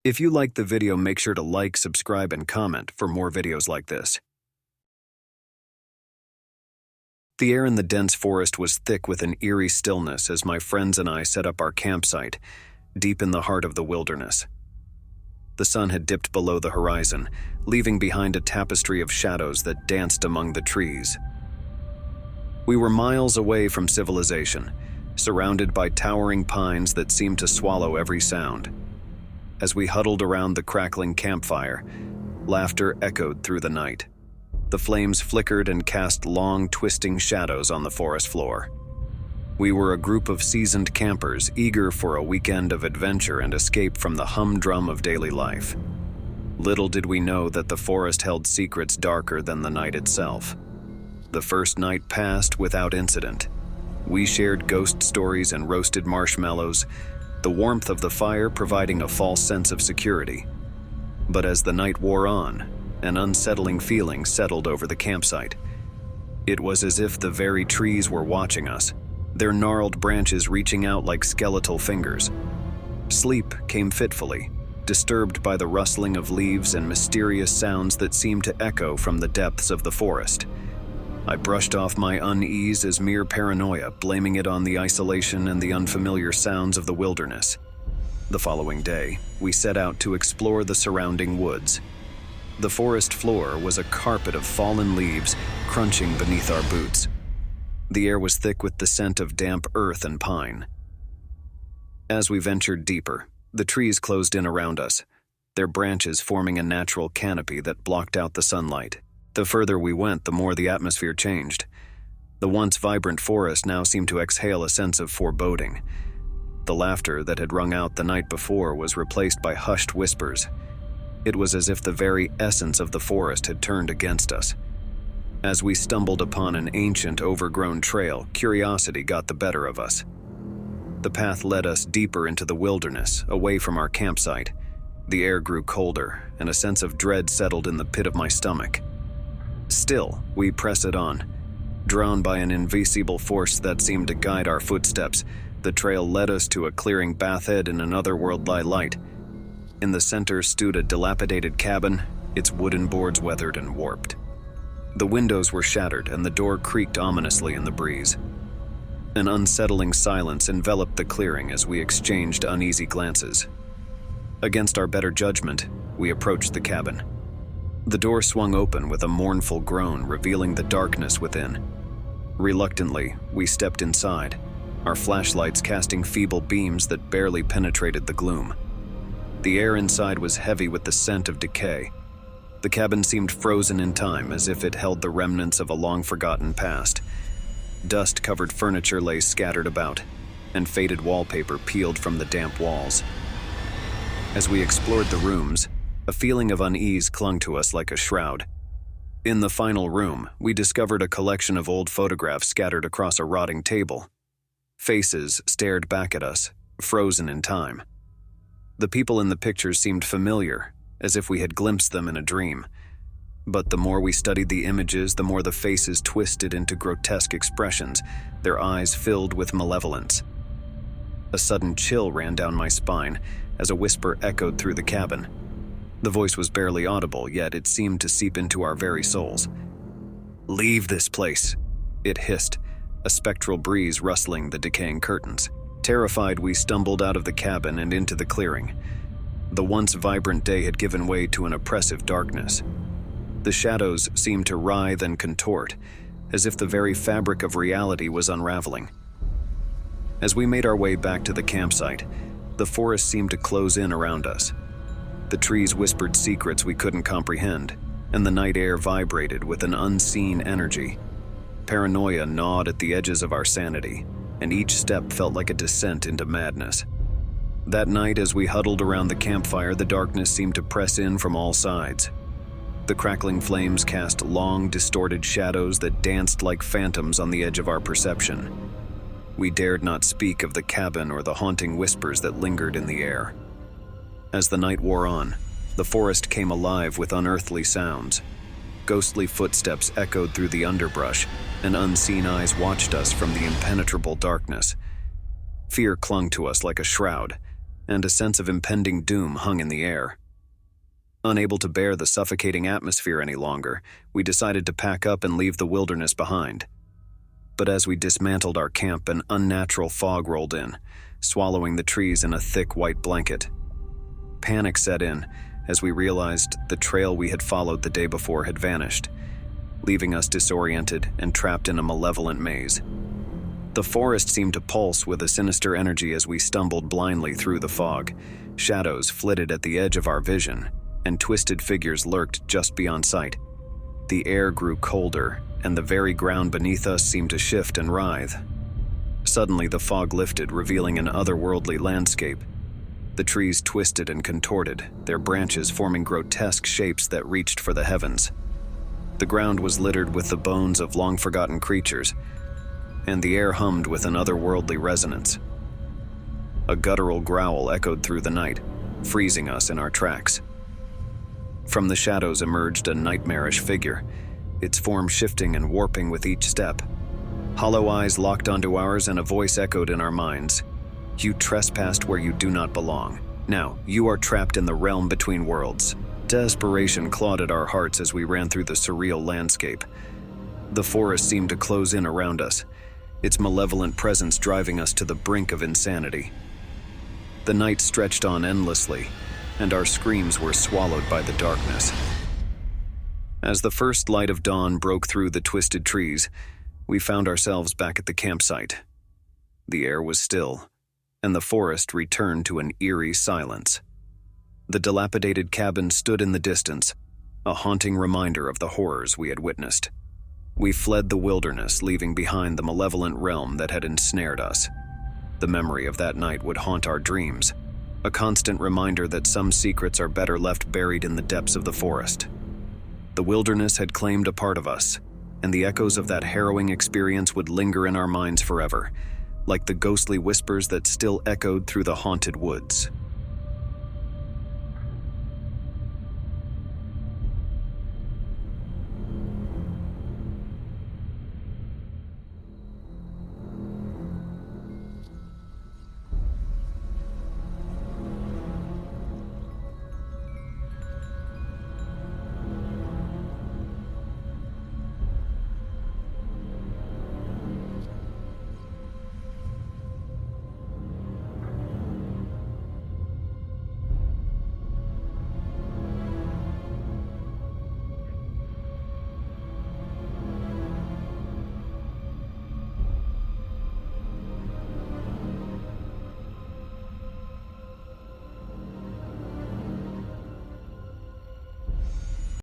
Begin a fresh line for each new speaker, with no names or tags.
If you liked the video, make sure to like, subscribe, and comment for more videos like this. The air in the dense forest was thick with an eerie stillness as my friends and I set up our campsite, deep in the heart of the wilderness. The sun had dipped below the horizon, leaving behind a tapestry of shadows that danced among the trees. We were miles away from civilization, surrounded by towering pines that seemed to swallow every sound. As we huddled around the crackling campfire, laughter echoed through the night. The flames flickered and cast long, twisting shadows on the forest floor. We were a group of seasoned campers eager for a weekend of adventure and escape from the humdrum of daily life. Little did we know that the forest held secrets darker than the night itself. The first night passed without incident. We shared ghost stories and roasted marshmallows, the warmth of the fire providing a false sense of security. But as the night wore on, an unsettling feeling settled over the campsite. It was as if the very trees were watching us, their gnarled branches reaching out like skeletal fingers. Sleep came fitfully, disturbed by the rustling of leaves and mysterious sounds that seemed to echo from the depths of the forest. I brushed off my unease as mere paranoia, blaming it on the isolation and the unfamiliar sounds of the wilderness. The following day, we set out to explore the surrounding woods. The forest floor was a carpet of fallen leaves crunching beneath our boots. The air was thick with the scent of damp earth and pine. As we ventured deeper, the trees closed in around us, their branches forming a natural canopy that blocked out the sunlight. The further we went, the more the atmosphere changed. The once vibrant forest now seemed to exhale a sense of foreboding. The laughter that had rung out the night before was replaced by hushed whispers. It was as if the very essence of the forest had turned against us. As we stumbled upon an ancient, overgrown trail, curiosity got the better of us. The path led us deeper into the wilderness, away from our campsite. The air grew colder, and a sense of dread settled in the pit of my stomach. Still, we pressed on. Drawn by an invisible force that seemed to guide our footsteps, the trail led us to a clearing bathed in an otherworldly light. In the center stood a dilapidated cabin, its wooden boards weathered and warped. The windows were shattered and the door creaked ominously in the breeze. An unsettling silence enveloped the clearing as we exchanged uneasy glances. Against our better judgment, we approached the cabin. The door swung open with a mournful groan, revealing the darkness within. Reluctantly, we stepped inside, our flashlights casting feeble beams that barely penetrated the gloom. The air inside was heavy with the scent of decay. The cabin seemed frozen in time, as if it held the remnants of a long-forgotten past. Dust-covered furniture lay scattered about, and faded wallpaper peeled from the damp walls. As we explored the rooms, a feeling of unease clung to us like a shroud. In the final room, we discovered a collection of old photographs scattered across a rotting table. Faces stared back at us, frozen in time. The people in the pictures seemed familiar, as if we had glimpsed them in a dream. But the more we studied the images, the more the faces twisted into grotesque expressions, their eyes filled with malevolence. A sudden chill ran down my spine as a whisper echoed through the cabin. The voice was barely audible, yet it seemed to seep into our very souls. "Leave this place," it hissed, a spectral breeze rustling the decaying curtains. Terrified, we stumbled out of the cabin and into the clearing. The once vibrant day had given way to an oppressive darkness. The shadows seemed to writhe and contort, as if the very fabric of reality was unraveling. As we made our way back to the campsite, the forest seemed to close in around us. The trees whispered secrets we couldn't comprehend, and the night air vibrated with an unseen energy. Paranoia gnawed at the edges of our sanity, and each step felt like a descent into madness. That night, as we huddled around the campfire, the darkness seemed to press in from all sides. The crackling flames cast long, distorted shadows that danced like phantoms on the edge of our perception. We dared not speak of the cabin or the haunting whispers that lingered in the air. As the night wore on, the forest came alive with unearthly sounds. Ghostly footsteps echoed through the underbrush, and unseen eyes watched us from the impenetrable darkness. Fear clung to us like a shroud, and a sense of impending doom hung in the air. Unable to bear the suffocating atmosphere any longer, we decided to pack up and leave the wilderness behind. But as we dismantled our camp, an unnatural fog rolled in, swallowing the trees in a thick white blanket. Panic set in as we realized the trail we had followed the day before had vanished, leaving us disoriented and trapped in a malevolent maze. The forest seemed to pulse with a sinister energy as we stumbled blindly through the fog. Shadows flitted at the edge of our vision, and twisted figures lurked just beyond sight. The air grew colder, and the very ground beneath us seemed to shift and writhe. Suddenly, the fog lifted, revealing an otherworldly landscape. The trees twisted and contorted, their branches forming grotesque shapes that reached for the heavens. The ground was littered with the bones of long-forgotten creatures, and the air hummed with an otherworldly resonance. A guttural growl echoed through the night, freezing us in our tracks. From the shadows emerged a nightmarish figure, its form shifting and warping with each step. Hollow eyes locked onto ours, and a voice echoed in our minds. "You trespassed where you do not belong. Now, you are trapped in the realm between worlds." Desperation clawed at our hearts as we ran through the surreal landscape. The forest seemed to close in around us, its malevolent presence driving us to the brink of insanity. The night stretched on endlessly, and our screams were swallowed by the darkness. As the first light of dawn broke through the twisted trees, we found ourselves back at the campsite. The air was still, and the forest returned to an eerie silence. The dilapidated cabin stood in the distance, a haunting reminder of the horrors we had witnessed. We fled the wilderness, leaving behind the malevolent realm that had ensnared us. The memory of that night would haunt our dreams, a constant reminder that some secrets are better left buried in the depths of the forest. The wilderness had claimed a part of us, and the echoes of that harrowing experience would linger in our minds forever, like the ghostly whispers that still echoed through the haunted woods.